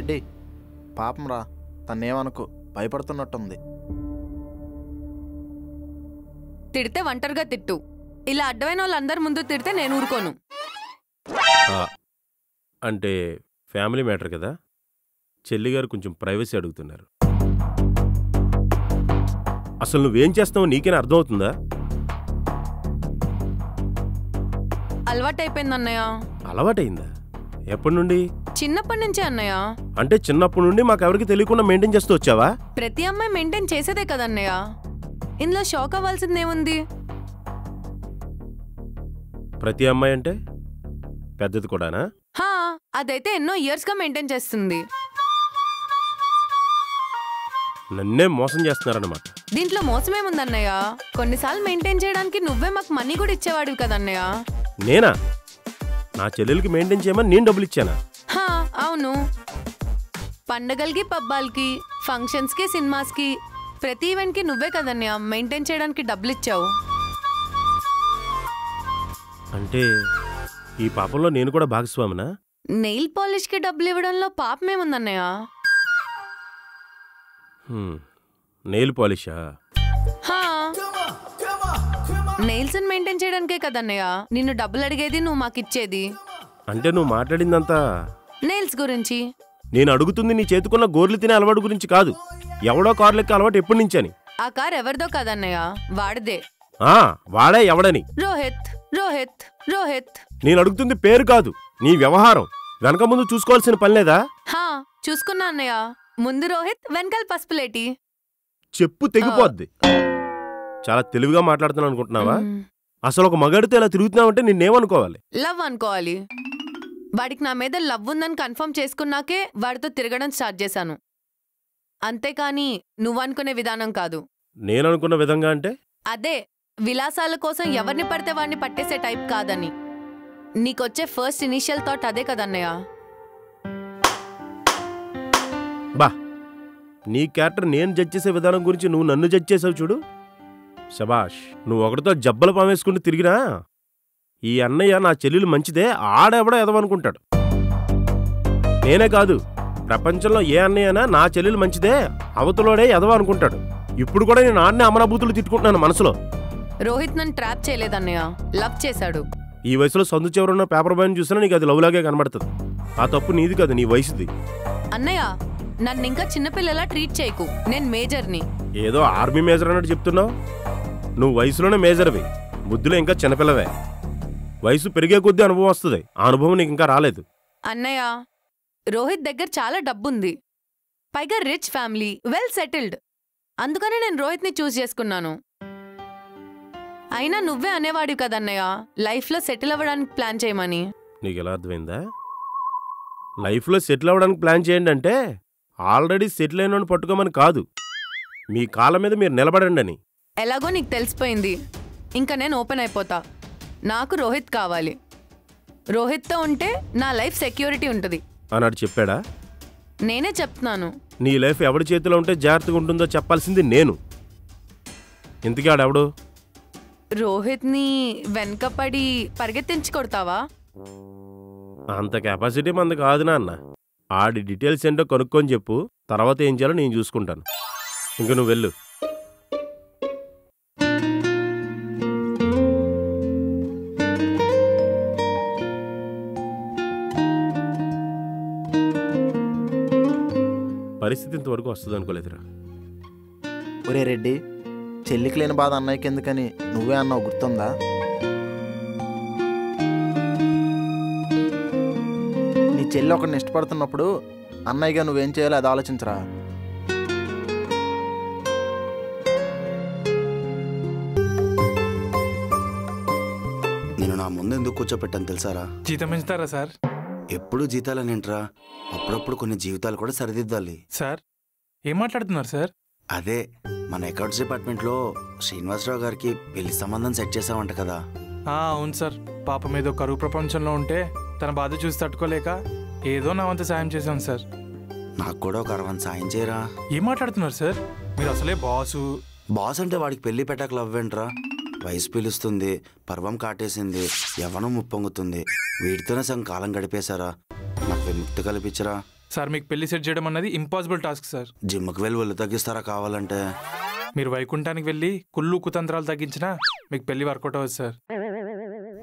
రెడ్డి పాపం రా, తన్నేమనుకో, భయపడుతున్నట్టుంది. తిడితే ఒంటరిగా తిట్టు, ఇలా అడ్డమైన వాళ్ళందరి ముందు తిడితే నేను ఊరుకోను. అంటే ఫ్యామిలీ మ్యాటర్ కదా, చెల్లిగారు కొంచెం ప్రైవసీ అడుగుతున్నారు. అసలు నువ్వేం చేస్తావో నీకేనా అర్థమవుతుందా? అలవాటైపోయింది అన్నయ్య. అలవాటైందా? ఎప్పటి నుండి? చిన్నప్పటి నుంచే అన్నయ్య. అంటే చిన్నప్పటి నుండి మాకెవరికి తెలియకుండా మెయింటైన్ చేస్తూ వచ్చావా? ప్రతి అమ్మాయి మెయింటైన్ చేసేదే కదన్నయ్య, ఇందులో షాక్ అవ్వాల్సిందేముంది? ప్రతి అమ్మాయి అంటే పెద్దది కూడానా? హా, అదైతే ఎన్నో ఇయర్స్ గా మెయింటైన్ చేస్తుంది. నన్నే మోసం చేస్తున్నారన్నమాట. దీంట్లో మోసమేముందన్నయ్య? కొన్నిసార్లు మెయింటైన్ చేయడానికి నువ్వే మాకు మనీ కూడా ఇచ్చేవాడివి కదన్నయ్య. నేనా? నా చెల్లెలకి మెయింటైన్ చేయమని నేను డబ్బులు ఇచ్చానా? హా, అవును. పండగలకి, పబ్బాలకి, ఫంక్షన్స్ కి, సినిమాస్ కి, ప్రతి ఈవెంట్ కి నువ్వే కదన్నయ్య మెయింటైన్ చేయడానికి డబ్బులు ఇచ్చావు. అంటే ఈ పాపంలో నేను కూడా భాగస్వామినా? నెయిల్ పాలిష్ కి డబ్బులు ఇవ్వడంలో పాపమేముందన్నయ్య? నెయిల్ పాలిషా? నెయిల్స్ మెయింటైన్ చేయడానికే కదన్నయ్య నిన్ను డబ్బులు అడిగేది, నువ్వు మాకిచ్చేది. అంటే నువ్వు మాట్లాడిందంతా నెయిల్స్ గురించి. నేను అడుగుతుంది నీ చేతుకున్న గోర్లు తినే అలవాటు గురించి కాదు. ఎవడో కారు లెక్క అలవాటు ఎప్పటి నుంచని? ఆ కార్ ఎవరిదో కదన్నయ్య, వాడిదే. వాడే ఎవడని? రోహిత్ రోహిత్ రోహిత్. నేను అడుగుతుంది పేరు కాదు, నీ వ్యవహారం. వెనక ముందు చూసుకోవాల్సిన పని లేదా? చూసుకున్నా అన్నయ్య. ముందు రోహిత్, వెనకాల పసుపులేటి. చెప్పు తెగిపోద్ది. చాలా తెలివిగా మాట్లాడుతున్నాను అనుకుంటున్నావా? అసలు ఒక మగాడితో ఇలా తిరుగుతున్నావంటే నిన్నేమనుకోవాలి? లవ్ అనుకోవాలి. వాడికి నా మీద లవ్ ఉందని కన్ఫర్మ్ చేసుకున్నాకే వాడితో తిరగడం స్టార్ట్ చేశాను, అంతేకాని నువ్వనుకునే విధానం కాదు. నేననుకున్న విధంగా అంటే అదే, విలాసాల కోసం ఎవరిని పడితే వాడిని పట్టేసే టైప్ కాదని. నీకొచ్చే ఫస్ట్ ఇనిషియల్ థాట్ అదే కదన్నయ్య. బా, నీ క్యారెక్టర్ నేను జడ్జ్ చేసే విధానం గురించి నువ్వు నన్ను జడ్జ్ చేసావు చూడు. శబాష్. నువ్వు ఒకటితో జబ్బలు పామేసుకుంటూ తిరిగినా ఈ అన్నయ్య నా చెల్లెలు మంచిదే, ఆడెవడో ఎదవనుకుంటాడు. నేనే కాదు, ప్రపంచంలో ఏ అన్నయ్యనా నా చెల్లెలు మంచిదే, అవతలోడే ఎదవ అనుకుంటాడు. ఇప్పుడు కూడా నేను ఆడనే అమరాభూతులు తిట్టుకుంటున్నాను మనసులో. రోహిత్ నన్ను ట్రాప్ చేయలేదన్నయ్య, లవ్ చేశాడు. ఈ వయసులో సందు చివరున్న పేపర్ బాయ్ని చూసినా నీకు అది లవ్ లాగే కనబడుతుంది. ఆ తప్పు నీది కాదు, నీ వయసుది. అన్నయ్య, నన్ను ఇంకా చిన్నపిల్లలా ట్రీట్ చేయకు, నేను మేజర్ని. ఏదో ఆర్మీ మేజర్ అన్నట్టు చెప్తున్నావు. నువ్వు వయసులోనే మేజర్వి, బుద్ధిలో ఇంకా చిన్నపిల్లవే. వయసు పెరిగే కొద్దీ అనుభవం వస్తుంది, ఆ అనుభవం నీకు ఇంకా రాలేదు. అన్నయ్య, రోహిత్ దగ్గర చాలా డబ్బుంది, పైగా రిచ్ ఫ్యామిలీ, వెల్ సెటిల్డ్. అందుకనే నేను రోహిత్ని చూస్ చేసుకున్నాను. అయినా నువ్వే అనేవాడివి కదన్నయ్య లైఫ్లో సెటిల్ అవ్వడానికి ప్లాన్ చేయమని. నీకు ఎలా అర్థమైందా? లైఫ్లో సెటిల్ అవ్వడానికి ప్లాన్ చేయండి అంటే ఆల్రెడీ సెటిల్ అయిన పట్టుకోమని కాదు, మీ కాళ్ళ మీద మీరు నిలబడండి అని. ఎలాగో నీకు తెలిసిపోయింది, ఇంకా నేను ఓపెన్ అయిపోతా. నాకు రోహిత్ కావాలి. రోహిత్తో ఉంటే నా లైఫ్ సెక్యూరిటీ ఉంటుంది అన్నాడు. చెప్పాడా? నేనే చెప్తున్నాను. నీ లైఫ్ ఎవడి చేతిలో ఉంటే జాగ్రత్తగా ఉంటుందో చెప్పాల్సింది నేను. ఇంతకీ ఆడెవడు? రోహిత్ని వెనకపడి పరిగెత్తించి కొడతావా? అంత కెపాసిటీ మంది కాదు నాన్న. ఆడి డీటెయిల్స్ ఏంటో కనుక్కొని చెప్పు, తర్వాత ఏం చేయాలో నేను చూసుకుంటాను. ఇంక నువ్వు వెళ్ళు. పరిస్థితి ఇంతవరకు వస్తుంది అనుకోలేదురా. ఒరే రెడ్డి, చెల్లికి లేని బాధ అన్నయ్యకి ఎందుకని నువ్వే అన్నావు, గుర్తుందా? నీ చెల్లి ఒకడిని ఇష్టపడుతున్నప్పుడు అన్నయ్యగా నువ్వేం చేయాలో అది ఆలోచించరా. నేను నా ముందు ఎందుకు కూర్చోపెట్టాను తెలుసారా? జీతం పెంచుతారా సార్? ఎప్పుడు జీతాలనేంట్రా, అప్పుడప్పుడు కొన్ని జీవితాలు కూడా సరిదిద్దాలి. సార్ ఏం మాట్లాడుతున్నారు సార్? అదే, మన అకౌంట్స్ డిపార్ట్మెంట్లో శ్రీనివాసరావు గారికి పెళ్లి సంబంధం సెట్ చేసామంట కదా. అవును సార్, పాపం ఏదో కరువు ప్రపంచంలో ఉంటే తన బాధ చూసి తట్టుకోలేక ఏదో నా వంతు సాయం చేశాను సార్. నాకు కూడా ఒక 60 సాయం చేయరా. ఏం మాట్లాడుతున్నారు సార్ మీరు? అసలే బాసు. బాస్ అంటే వాడికి పెళ్లి పెట్టాక లవ్వేంట్రా? వయసు పిలుస్తుంది, పర్వం కాటేసింది, యవ్వనం ముప్పొంగుతుంది, వీటితోనే సగం కాలం గడిపేశారా. నాకు విముక్తి కల్పించరా. సార్ మీకు పెళ్లి సెట్ చేయడం అన్నది ఇంపాసిబుల్ టాస్క్ సార్. జిమ్కి వెళ్ళి ఒళ్ళు తగ్గిస్తారా కావాలంటే? మీరు వైకుంఠానికి వెళ్ళి కుళ్ళు కుతంత్రాలు తగ్గించినా మీకు పెళ్లి వర్కౌట్ అవ్వదు సార్.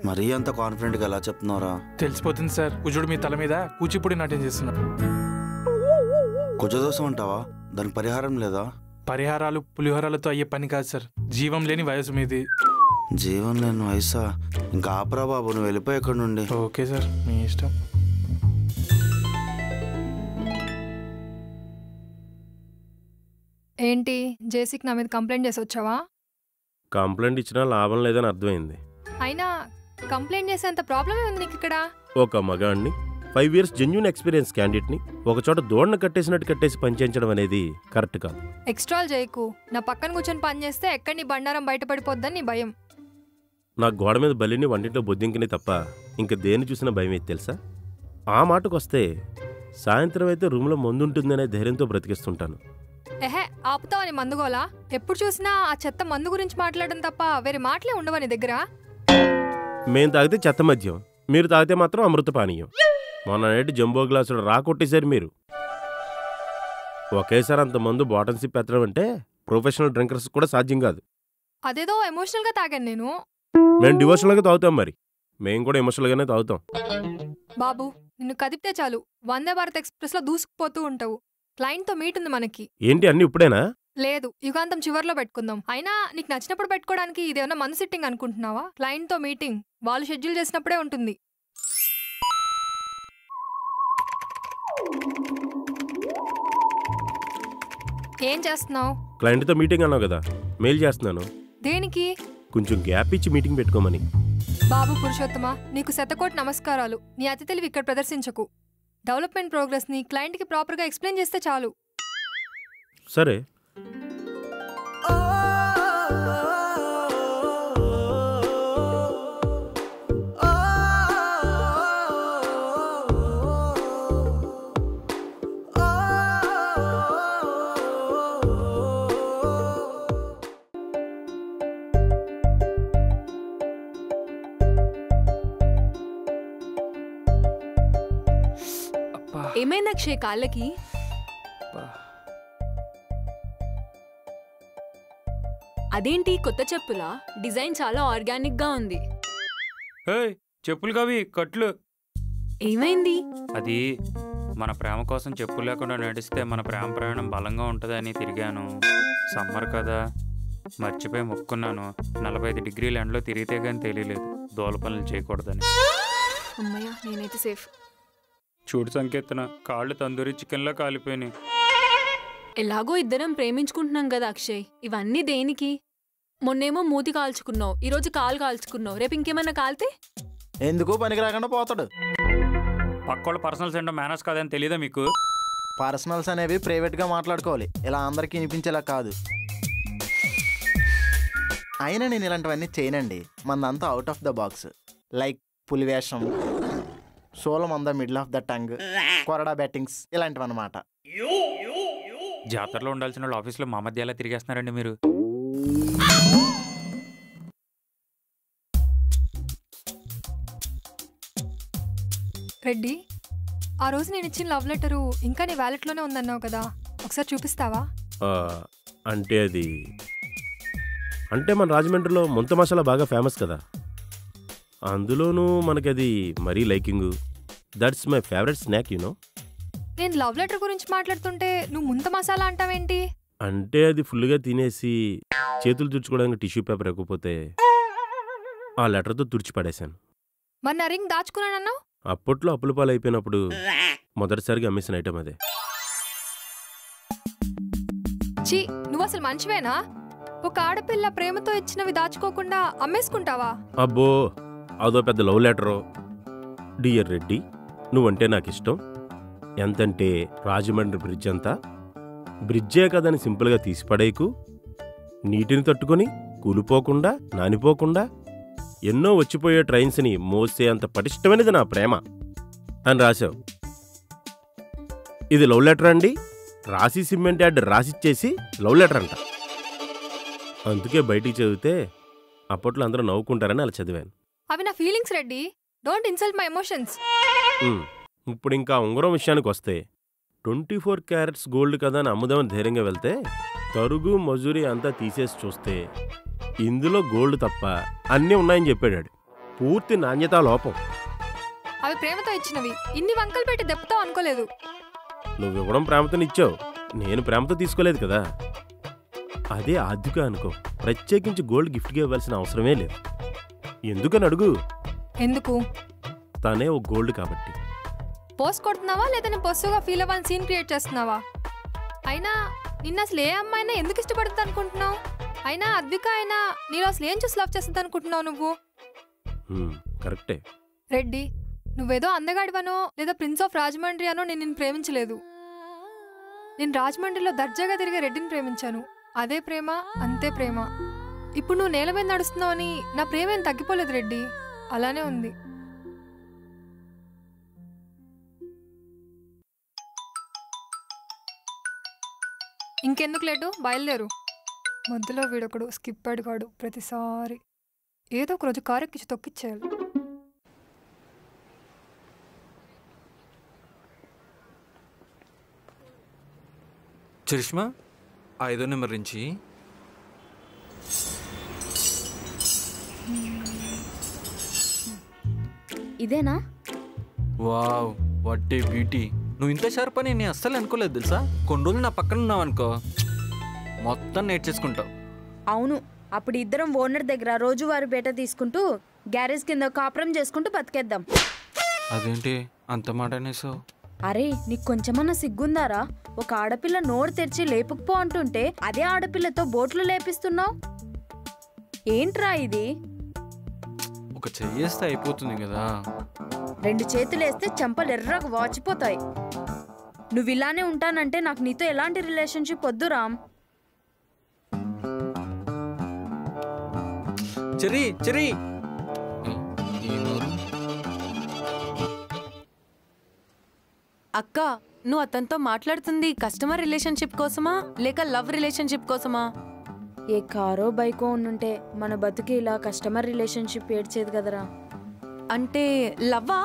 మరీ అంత కాన్ఫిడెంట్గా ఎలా చెప్తున్నారా? తెలిసిపోతుంది సార్. కుజుడు మీ తల మీద కూచిపూడి నాట్యం చేస్తున్నారు. కుజదోషం అంటావా? దానికి పరిహారం లేదా? పరిహారాలు పులిహోరాలతో అయ్యే పని కాదు సార్. జీవం లేని వయసు మీది. జీవం లేని వయసా? ఇంకా ఆపరా బాబు, నువ్వు వెళ్ళిపోయి ఎక్కడి నుండి. ఓకే సార్, మీ ఇష్టం. ఏంటి జేసీకి నా మీద కంప్లైంట్ చేసి వచ్చావా? కంప్లైంట్ ఇచ్చినా లాభం లేదని అర్థమైంది. అయినా కంప్లైంట్ చేసేంత ప్రాబ్లమే ఉంది నీకు ఇక్కడ. ఒక మగాడిని 5 years జెన్యూన్ ఎక్స్పీరియన్స్ క్యాండిడేట్ని ఒకచోట దోడను కట్టేసినట్టు కట్టేసి పనిచేయించడం అనేది కరెక్ట్ కాదు. ఎక్స్ట్రాల్ చేయకు. నా పక్కన కూర్చొని పని చేస్తే ఎక్కడ నీ బండారం బయటపడిపోద్దని నీ భయం. నాకు గోడ మీద బలిని వంటింట్లో బొద్దింకిని తప్ప ఇంక దేన్ని చూసినా భయం అయితే తెలుసా? ఆ మాటకు వస్తే సాయంత్రం అయితే రూమ్లో మందుంటుందనే ధైర్యంతో బ్రతికిస్తుంటాను. ఎహే, ఆపుతావని మందుగోలా? ఎప్పుడు చూసినా ఆ చెత్త మందు గురించి మాట్లాడడం తప్ప వేరే మాటలే ఉండవని దగ్గర. మేం తాగితే చెత్త మద్యం, మీరు తాగితే మాత్రం అమృత పానీయం. మొన్న నైట్ జంబో గ్లాసులు రాకొట్టేశారు మీరు. ఒకేసారి అంత మందు బాటన్ సిప్ ఎత్తడం అంటే ప్రొఫెషనల్ డ్రింకర్స్ కూడా సాధ్యం కాదు. అదేదో ఎమోషనల్గా తాగాను నేను. మేము డివోషనల్గా తాగుతాం, మరి మేము కూడా ఎమోషనల్గానే తాగుతాం. బాబు, నిన్ను కదిపితే చాలు వందే భారత్ ఎక్స్ప్రెస్లో దూసుకుపోతూ ఉంటావు. క్లయింట్తో మీట్ ఉంది మనకి. ఏంటి అన్ని ఇప్పుడేనా? లేదు, యుగాంతం చివర్లో పెట్టుకుందాం. అయినా నీకు నచ్చినప్పుడు పెట్టుకోవడానికి ఇదేమన్నా మందు సిట్టింగ్ అనుకుంటున్నావా? క్లయింట్తో మీటింగ్ వాళ్ళు షెడ్యూల్ చేసినప్పుడే ఉంటుంది. ఏం చేస్తున్నావు? క్లయింట్తో మీటింగ్ అన్నావు కదా, మెయిల్ చేస్తున్నాను. దేనికి? కొంచెం గ్యాప్ ఇచ్చి మీటింగ్ పెట్టుకోమని. బాబు పురుషోత్తమ, నీకు శతకోటి నమస్కారాలు. నీ అతి తెలివి ఇక్కడ ప్రదర్శించకు. డెవలప్మెంట్ ప్రోగ్రెస్ని క్లయింట్కి ప్రాపర్గా ఎక్స్ప్లెయిన్ చేస్తే చాలు. సరే. ఏమైంది అక్షయ్ కాళ్ళకి? అదేంటి కొత్త చెప్పులా? డిజైన్ చాలా ఆర్గానిక్ గా ఉంది. చెప్పులు కవి కట్లు. ఏమైంది? అది మన ప్రేమ కోసం చెప్పులు లేకుండా నడిస్తే మన ప్రేమ ప్రయాణం బలంగా ఉంటుందని తిరిగాను. సమ్మర్ కదా, మర్చిపోయి మొక్కున్నాను. 45 డిగ్రీల ఎండలో తిరిగితే కానీ తెలియలేదు దోల పనులు చేయకూడదని. అమ్మయ్య, నేనైతే సేఫ్. చూడు సంకేతన, కాళ్ళు తందూరి చికెన్లో కాలిపోయినాయి. ఎలాగో ఇద్దరం ప్రేమించుకుంటున్నాం కదా అక్షయ్, ఇవన్నీ దేనికి? మొన్నేమో మూతి కాల్చుకున్నావు, ఈరోజు కాలు కాల్చుకున్నావు, రేపు ఇంకేమైనా కాలితే ఎందుకు పనికి రాకుండా పోతాడు. పక్కోళ్ళ పర్సనల్స్ ఏంటో మేనేజ్ కాదని తెలియదా మీకు? పర్సనల్స్ అనేవి ప్రైవేట్గా మాట్లాడుకోవాలి, ఇలా అందరికీ వినిపించేలా కాదు. అయినా నేను ఇలాంటివన్నీ చేయనండి. మందంతా out of the box. Like పులివేషం, సోలం on the middle of the tongue, కొరడా బ్యాటింగ్స్, ఇలాంటివి అన్నమాట. జాతరలో ఉండాల్సిన వాళ్ళు ఆఫీస్లో మా మధ్య ఎలా తిరిగేస్తున్నారండి మీరు? రెడ్డి, ఆ రోజు నేను ఇచ్చిన లవ్ లెటరు ఇంకా నీ వ్యాలెట్లోనే ఉందన్నావు కదా, ఒకసారి చూపిస్తావా? అంటే మన రాజమండ్రిలో ముంత మసాలా బాగా ఫేమస్ కదా, అందులోనూ మనకది మరీ liking. That's my favourite snack you know. నేను లవ్ లెటర్ గురించి మాట్లాడుతుంటే నువ్వు ముంత మసాలా అంటావేంటి? అంటే అది ఫుల్గా తినేసి చేతులు తుడుచుకోవడానికి టిష్యూ పేపర్ ఇవ్వకపోతే ఆ లెటర్తో తుడిచిపడేశాను. మరి నా రింగ్ దాచుకున్నానన్నావు? అప్పట్లో అప్పుల పాలు అయిపోయినప్పుడు మొదటిసారిగా అమ్మేసిన ఐటమ్ అదే. చీ, నువ్వు అసలు మంచివేనా? ఒక ఆడపిల్ల ప్రేమతో ఇచ్చినవి దాచుకోకుండా అమ్మేసుకుంటావా? అబ్బో, అదో పెద్ద లవ్ లెటరు. డియర్ రెడ్డి, నువ్వంటే నాకు ఇష్టం. ఎంతంటే రాజమండ్రి బ్రిడ్జ్ అంతా. బ్రిడ్జే కదని సింపుల్గా తీసిపడేకు. నీటిని తట్టుకొని కూలిపోకుండా నానిపోకుండా ఎన్నో వచ్చిపోయే ట్రైన్స్ని మోసే అంత పటిష్టమైనది నా ప్రేమ అని రాశావు. ఇది లవ్ లెటర్ అండి? రాసి సిమెంట్ యాడ్ రాసిచ్చేసి లవ్ లెటర్ అంట. అందుకే బయటికి చదివితే అప్పట్లో అందరూ నవ్వుకుంటారని అలా చదివాను. అవి నా feelings Reddy, don't insult my emotions. ఇప్పుడు ఇంకా ఉంగరం విషయానికి వస్తే 24 క్యారెట్స్ గోల్డ్ కదా అని అమ్ముదామని ధైర్యంగా వెళ్తే తరుగు మజూరీ అంతా తీసేసి చూస్తే ఇందులో గోల్డ్ తప్ప అన్నీ ఉన్నాయని చెప్పాడు. పూర్తి నాణ్యతా లోపం. అవి ప్రేమతో ఇచ్చినవి, ఇన్ని వంకలు పెట్టి దెబ్బతావు అనుకోలేదు. నువ్వు ఇవ్వడం ప్రేమతో ఇచ్చావు, నేను ప్రేమతో తీసుకోలేదు కదా. అదే ఆద్యుగా అనుకో, ప్రత్యేకించి గోల్డ్ గిఫ్ట్గా ఇవ్వాల్సిన అవసరమే లేదు. ఎందుకని అడుగు. ఎందుకు? తనే ఓ గోల్డ్ కాబట్టి. పోస్ట్ కొడుతున్నావా లేదా నేను పొస్సుగా ఫీల్ అవ్వాలని సీన్ క్రియేట్ చేస్తున్నావా? అయినా నిన్న అసలు ఏ అమ్మాయినా ఎందుకు ఇష్టపడుతుంది అనుకుంటున్నావు? అయినా అద్విక అయినా నీలో అసలు ఏం చూసి లవ్ చేస్తుంది అనుకుంటున్నావు నువ్వు? కరెక్టే రెడ్డి, నువ్వేదో అందగాడివనో లేదా ప్రిన్స్ ఆఫ్ రాజమండ్రి అనో నేను నిన్ను ప్రేమించలేదు. నేను రాజమండ్రిలో దర్జాగా తిరిగే రెడ్డిని ప్రేమించాను. అదే ప్రేమ, అంతే ప్రేమ. ఇప్పుడు నువ్వు నేల మీద నడుస్తున్నావని నా ప్రేమ ఏం తగ్గిపోలేదు రెడ్డి, అలానే ఉంది. ఇంకెందుకు లేటు, బయలుదేరు. మధ్యలో వీడొకడు స్కిప్ అడిగాడు ప్రతిసారి. ఏదో ఒక రోజు కారెక్కించి తొక్కిచ్చేయాలి. చరిష్మా, 5వ నెంబర్ నుంచి. ఇదేనా? Wow, what a beauty. నువ్వు ఇంత షార్ప్ అని నేను అస్సలు అనుకోలేదు తెలుసా. కొన్ని రోజులు నా పక్కన ఉన్నావు అనుకో, మొత్తం నేర్చేసుకుంటావు. అవును, అప్పుడు ఇద్దరం ఓనర్ దగ్గర రోజువారీ బేట తీసుకుంటూ గ్యారేజ్ కింద కాపురం చేసుకుంటూ బతికేద్దాం. అదేంటి అంత మాట అనేసావు? అరే, నీకు కొంచెమన్నా సిగ్గుందారా? ఒక ఆడపిల్ల నోరు తెరిచి లేపుకుపో అంటుంటే అదే ఆడపిల్లతో బోట్లు లేపిస్తున్నావు. ఏంట్రా ఇది? ఒక చెయ్యేస్తే అయిపోతుంది కదా. 2 చేతులేస్తే చెంపలు ఎర్రగా వాచిపోతాయి. నువ్వు ఇలానే ఉంటానంటే నాకు నీతో ఎలాంటి రిలేషన్షిప్ వద్దు రామ్. చెరి చెరి. అక్క, నువ్వు అతనితో మాట్లాడుతుంది కస్టమర్ రిలేషన్షిప్ కోసమా లేక లవ్ రిలేషన్షిప్ కోసమా? ఏ కారో బైకో ఉండుంటే మన బతుకి ఇలా కస్టమర్ రిలేషన్షిప్ ఏడ్చేది కదరా. అంటే లవ్వా?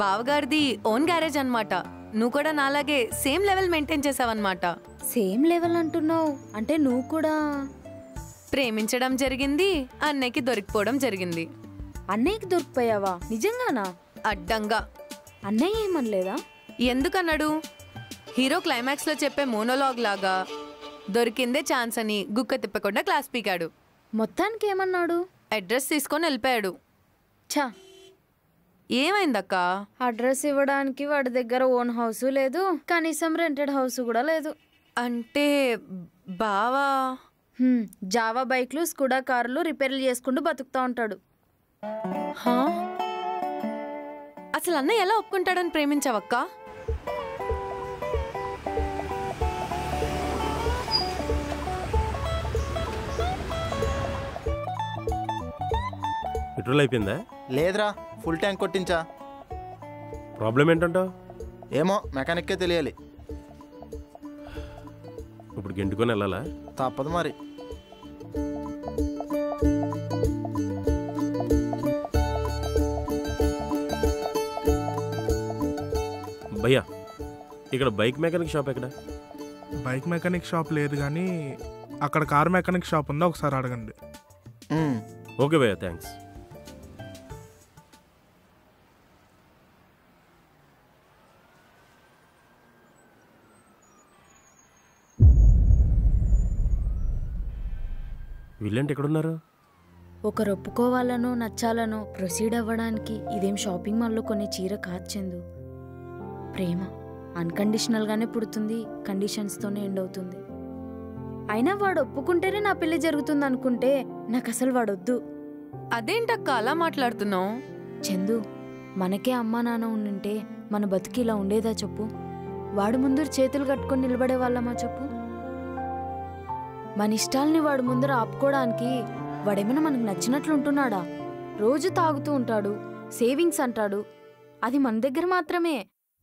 బావగారిది ఓన్ గ్యారేజ్ అన్నమాట. నువ్వు కూడా నాలాగే సేమ్ లెవెల్ మెయింటైన్ చేసావన్నమాట. సేమ్ లెవెల్ అంటున్నావు అంటే నువ్వు కూడా ప్రేమించడం జరిగింది, అన్నయ్యకి దొరికిపోవడం జరిగింది. అన్నయ్యకి దొరికిపోయావా? నిజంగానా? అడ్డంగా. అన్నయ్య ఏమనలేదా? ఎందుకన్నాడు? హీరో క్లైమాక్స్ లో చెప్పే మోనోలాగ్ లాగా దొరికిందే ఛాన్స్ అని గుక్క తిప్పకుండా క్లాస్ పీకాడు. మొత్తానికి ఏమన్నాడు? అడ్రస్ తీసుకొని వెళ్ళిపోయాడు. ఛా, ఏమైందక్క? అడ్రస్ ఇవ్వడానికి వాడి దగ్గర ఓన్ హౌస్ లేదు, కనీసం రెంటెడ్ హౌస్ కూడా లేదు. అంటే బావా జావా బైక్లు స్కూడా కార్లు రిపేర్లు చేసుకుంటూ బతుకుతా ఉంటాడు. అసలు అన్నయ్య ఎలా ఒప్పుకుంటాడని ప్రేమించావక్క? పెట్రోల్ అయిపోయిందా? లేదురా, ఫుల్ ట్యాంక్ కొట్టించా. ప్రాబ్లం ఏంటంటావు? ఏమో, మెకానిక్కే తెలియాలి. ఇప్పుడు గెంటుకొని వెళ్ళాలా? తప్పదు మరి. భయ్యా, ఇక్కడ బైక్ మెకానిక్ షాప్ ఎక్కడ? బైక్ మెకానిక్ షాప్ లేదు కానీ అక్కడ కార్ మెకానిక్ షాప్ ఉందా, ఒకసారి అడగండి. ఓకే భయ్యా, థ్యాంక్స్. వీళ్ళంటే ఎక్కడున్నారు? ఒకరు ఒప్పుకోవాలనో నచ్చాలనో ప్రొసీడ్ అవ్వడానికి ఇదేం షాపింగ్ మాల్లో కొన్ని చీర కాదు చందు. ప్రేమ అన్కండిషనల్గానే పుడుతుంది, కండిషన్స్తోనే ఎండ్ అవుతుంది. అయినా వాడు ఒప్పుకుంటేనే నా పెళ్లి జరుగుతుంది అనుకుంటే నాకు అసలు వాడొద్దు. అదేంటక్క అలా మాట్లాడుతున్నావు? చందు, మనకే అమ్మా నాన్న ఉండుంటే మన బతుకి ఇలా ఉండేదా చెప్పు? వాడు ముందు చేతులు కట్టుకొని నిలబడే వాళ్ళమా చెప్పు? మన ఇష్టాల్ని వాడు ముందర ఆపుకోవడానికి వాడేమైనా మనకు నచ్చినట్లు ఉంటున్నాడా? రోజు తాగుతూ ఉంటాడు, సేవింగ్స్ అంటాడు, అది మన దగ్గర మాత్రమే.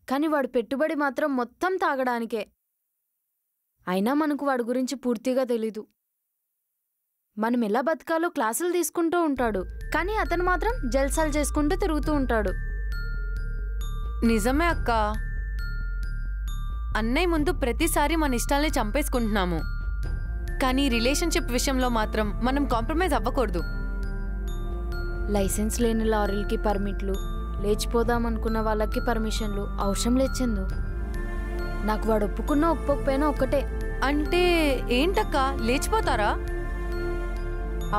కానీ వాడు పెట్టుబడి మాత్రం మొత్తం తాగడానికే. అయినా మనకు వాడి గురించి పూర్తిగా తెలీదు. మనం ఎలా బతకాలో క్లాసులు తీసుకుంటూ ఉంటాడు, కానీ అతను మాత్రం జల్సాలు చేసుకుంటూ తిరుగుతూ ఉంటాడు. నిజమే అక్క. అన్నయ్య ముందు ప్రతిసారి మన ఇష్టాల్ని చంపేసుకుంటున్నాము, కానీ రిలేషన్షిప్ విషయంలో మాత్రం మనం కాంప్రమైజ్ అవ్వకూడదు. లైసెన్స్ లేని లారీలకి పర్మిట్లు, లేచిపోదామనుకున్న వాళ్ళకి పర్మిషన్లు అవసరం లేచిందు. నాకు వాడు ఒప్పుకున్నా ఒప్పుకోకపోయినా ఒక్కటే. అంటే ఏంటక్క, లేచిపోతారా?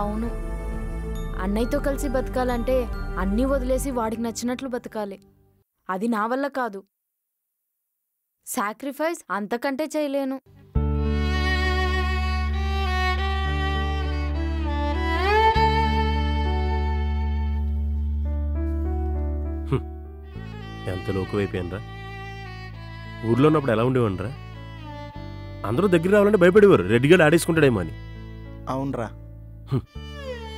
అవును, అన్నయ్యతో కలిసి బతకాలంటే అన్నీ వదిలేసి వాడికి నచ్చినట్లు బతకాలి. అది నా వల్ల కాదు. సాక్రిఫైస్ అంతకంటే చేయలేను. ఎంత లోకువైపోయానరా. ఊర్లో ఉన్నప్పుడు ఎలా ఉండేవాడిరా? అందరూ దగ్గర రావాలంటే భయపడేవారు, రెడ్డిగా ఆడేసుకుంటాడేమో అని. అవునరా.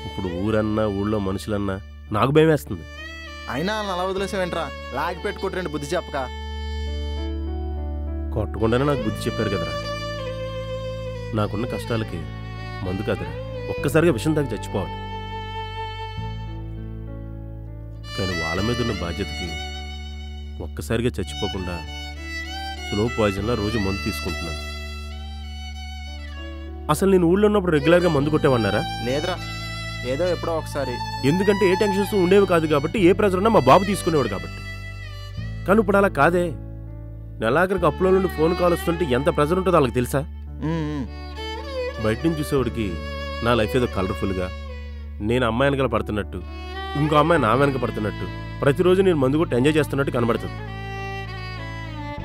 ఇప్పుడు ఊరన్నా ఊళ్ళో మనుషులన్నా నాకు భయం వేస్తుంది. అయినా అలా వదిలేసావేంట్రా? లాగి పెట్టుకుంటారండి బుద్ధి చెప్పక. కొట్టకుండానే నాకు బుద్ధి చెప్పారు కదరా. నాకున్న కష్టాలకి మందు కాదురా, ఒక్కసారిగా విషం తాగి చచ్చిపోవాలి. కానీ వాళ్ళ మీద ఉన్న బాధ్యతకి ఒక్కసారిగా చచ్చిపోకుండా స్లో పాయిజన్లా రోజు మందు తీసుకుంటున్నాను. అసలు నేను ఊళ్ళో ఉన్నప్పుడు రెగ్యులర్గా మందు కొట్టేవన్నారా? లేదురా, ఏదో ఎప్పుడో ఒకసారి. ఎందుకంటే ఏ టెన్షన్స్ ఉండేవి కాదు కాబట్టి, ఏ ప్రెజర్ ఉన్నా మా బాబు తీసుకునేవాడు కాబట్టి. కానీ ఇప్పుడు అలా కాదే. నెలాఖరికి అప్పులో నుండి ఫోన్ కాల్ వస్తుంటే ఎంత ప్రెజర్ ఉంటుందో వాళ్ళకి తెలుసా? బయట నుంచి చూసేవాడికి నా లైఫ్ ఏదో కలర్ఫుల్గా, నేను అమ్మాయి వెనకాల పడుతున్నట్టు, ఇంకో అమ్మాయి నా వెనక పడుతున్నట్టు, ప్రతిరోజు నేను మందు కొట్టి ఎంజాయ్ చేస్తున్నట్టు కనబడుతుంది.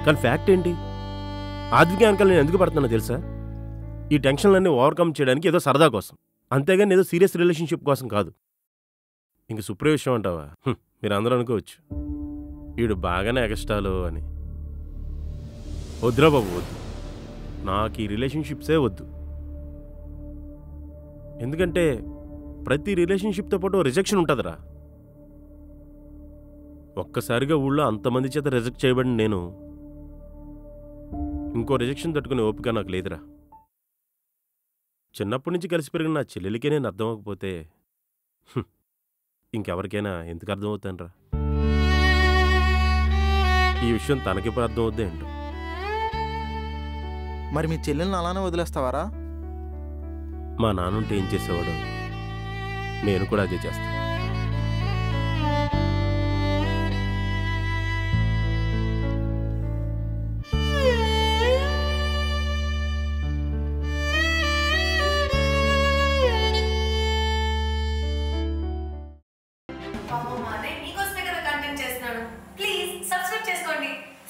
కానీ ఫ్యాక్ట్ ఏంటి? ఆద్విక వెనకాల నేను ఎందుకు పడుతున్నా తెలుసా? ఈ టెన్షన్లన్నీ ఓవర్కమ్ చేయడానికి ఏదో సరదా కోసం, అంతేగాని ఏదో సీరియస్ రిలేషన్షిప్ కోసం కాదు. ఇంక సుప్రియ విషయం అంటావా? మీరు అందరూ అనుకోవచ్చు వీడు బాగానే ఎగస్టాలు అని. వద్దురా బాబు, వద్దు. నాకు ఈ రిలేషన్షిప్సే వద్దు. ఎందుకంటే ప్రతి రిలేషన్షిప్తో పాటు రిజెక్షన్ ఉంటుందిరా. ఒక్కసారిగా ఊళ్ళో అంతమంది చేత రిజెక్ట్ చేయబడిన నేను ఇంకో రిజెక్షన్ తట్టుకునే ఓపిక నాకు లేదురా. చిన్నప్పటి నుంచి కలిసి పెరిగిన నా చెల్లెలికే నేను అర్థం అవ్వకపోతే ఇంకెవరికైనా ఎందుకు అర్థం అవుతానరా? ఈ విషయం తనకెప్పుడు అర్థం అవుద్దే ఏంటో. మరి మీ చెల్లెల్ని అలానే వదిలేస్తావారా? మా నాన్నుంటే ఏం చేసేవాడు, నేను కూడా అదే చేస్తాను.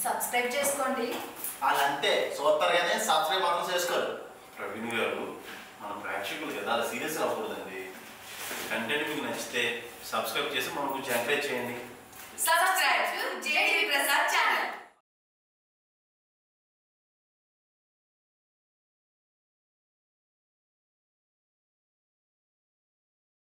సబ్స్క్రైబ్ చేసుకోండి. వాళ్ళంతే సూపర్ గానే సబ్స్క్రైబ్ మాత్రం చేసుకోరు. ప్రవీణ్ గారు, మన ప్రేక్షకులు కదా అలా సీరియస్ అవ్వకూడదండి. కంటెంట్ మీకు నచ్చితే సబ్స్క్రైబ్ చేసి మనం కొంచెం ఎంకరేజ్ చేయండి. Subscribe to JD Prasad channel.